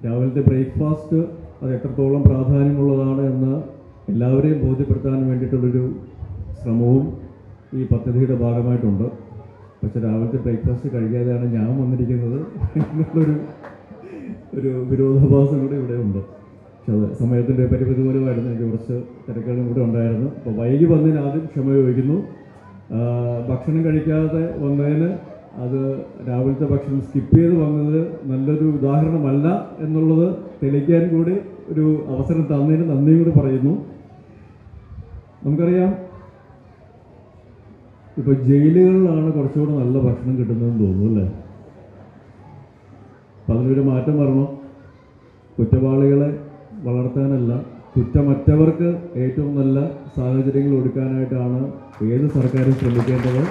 രാവിലത്തെ ബ്രേക്ക്ഫാസ്റ്റ് അത് എത്രത്തോളം പ്രാധാന്യമുള്ളതാണ് എന്ന് എല്ലാവരെയും ബോധ്യപ്പെടുത്താൻ വേണ്ടിയിട്ടുള്ളൊരു ശ്രമവും ഈ പദ്ധതിയുടെ ഭാഗമായിട്ടുണ്ട്. പക്ഷെ രാവിലത്തെ ബ്രേക്ക്ഫാസ്റ്റ് കഴിക്കാതെയാണ് ഞാൻ വന്നിരിക്കുന്നത് എന്നുള്ളൊരു വിരോധാഭാസം കൂടെ ഇവിടെ ഉണ്ട്. പക്ഷെ അത് സമയത്തിൻ്റെ പരിമിതി മൂലമായിരുന്നു, എനിക്ക് കുറച്ച് തിരക്കുകളും കൂടെ ഉണ്ടായിരുന്നു. അപ്പോൾ വൈകി വന്നതിന് ആദ്യം ക്ഷമ ചോദിക്കുന്നു. ഭക്ഷണം കഴിക്കാതെ വന്നതിന്, അത് രാവിലത്തെ ഭക്ഷണം സ്കിപ്പ് ചെയ്ത് വന്നത് നല്ലൊരു ഉദാഹരണമല്ല എന്നുള്ളത് തെളിയിക്കാൻ കൂടി ഒരു അവസരം തന്നതിന് നന്ദിയും കൂടി പറയുന്നു. നമുക്കറിയാം, ഇപ്പോൾ ജയിലുകളിലാണ് കുറച്ചുകൂടെ നല്ല ഭക്ഷണം കിട്ടുന്നതെന്ന് തോന്നുന്നു അല്ലേ? അപ്പം അതിനൊരു മാറ്റം വരണം. കുറ്റവാളികളെ വളർത്താനല്ല, കുറ്റമറ്റവർക്ക് ഏറ്റവും നല്ല സാഹചര്യങ്ങൾ ഒരുക്കാനായിട്ടാണ് ഏത് സർക്കാരും ശ്രമിക്കേണ്ടത്.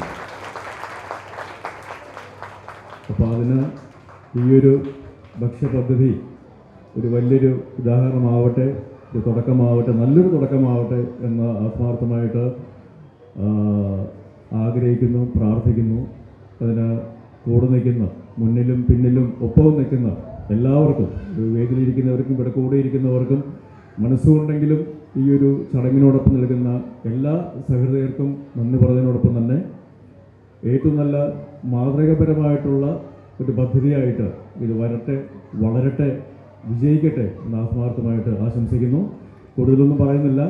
അപ്പോൾ അതിന് ഈയൊരു ഭക്ഷ്യപദ്ധതി ഒരു വലിയൊരു ഉദാഹരണമാവട്ടെ, ഒരു തുടക്കമാവട്ടെ, നല്ലൊരു തുടക്കമാവട്ടെ എന്ന് ആത്മാർത്ഥമായിട്ട് ആഗ്രഹിക്കുന്നു, പ്രാർത്ഥിക്കുന്നു. അതിന് കൂടെ നിൽക്കുന്ന, മുന്നിലും പിന്നിലും ഒപ്പവും നിൽക്കുന്ന എല്ലാവർക്കും, ഒരു വേദിയിലിരിക്കുന്നവർക്കും ഇവിടെ കൂടെ ഇരിക്കുന്നവർക്കും, മനസ്സുകൊണ്ടെങ്കിലും ഈ ഒരു ചടങ്ങിനോടൊപ്പം നിൽക്കുന്ന എല്ലാ സഹൃദയർക്കും നന്ദി പറയുന്നതിനോടൊപ്പം തന്നെ ഏറ്റവും നല്ല മാതൃകാപരമായിട്ടുള്ള ഒരു പദ്ധതിയായിട്ട് ഇത് വരട്ടെ, വളരട്ടെ, വിജയിക്കട്ടെ എന്ന് ആത്മാർത്ഥമായിട്ട് ആശംസിക്കുന്നു. കൂടുതലൊന്നും പറയുന്നില്ല.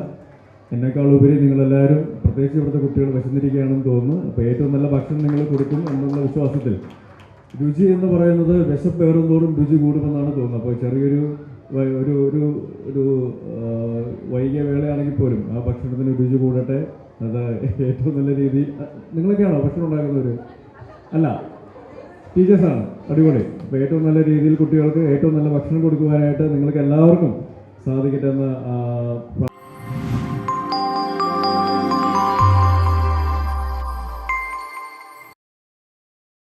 എന്നെക്കാളുപരി നിങ്ങളെല്ലാവരും, പ്രത്യേകിച്ച് ഇവിടുത്തെ കുട്ടികൾ വിശന്നിരിക്കുകയാണെന്ന് തോന്നുന്നു. അപ്പോൾ ഏറ്റവും നല്ല ഭക്ഷണം നിങ്ങൾ കൊടുക്കും എന്നുള്ള വിശ്വാസത്തിൽ, രുചി എന്ന് പറയുന്നത് വിശപ്പേറും തോറും രുചി കൂടുമെന്നാണ് തോന്നുന്നത്. അപ്പോൾ ചെറിയൊരു ഒരു ഒരു ഒരു വൈകിയ വേളയാണെങ്കിൽ പോലും ആ ഭക്ഷണത്തിന് രുചി കൂടട്ടെ. അത് ഏറ്റവും നല്ല രീതിയിൽ. നിങ്ങളൊക്കെയാണോ ഭക്ഷണം ഉണ്ടാക്കുന്നവർ? അല്ല, ടീച്ചേഴ്സാണ്. അടിപൊളി. അപ്പോൾ ഏറ്റവും നല്ല രീതിയിൽ കുട്ടികൾക്ക് ഏറ്റവും നല്ല ഭക്ഷണം കൊടുക്കുവാനായിട്ട് നിങ്ങൾക്ക് എല്ലാവർക്കും സാധിക്കട്ടെ എന്ന്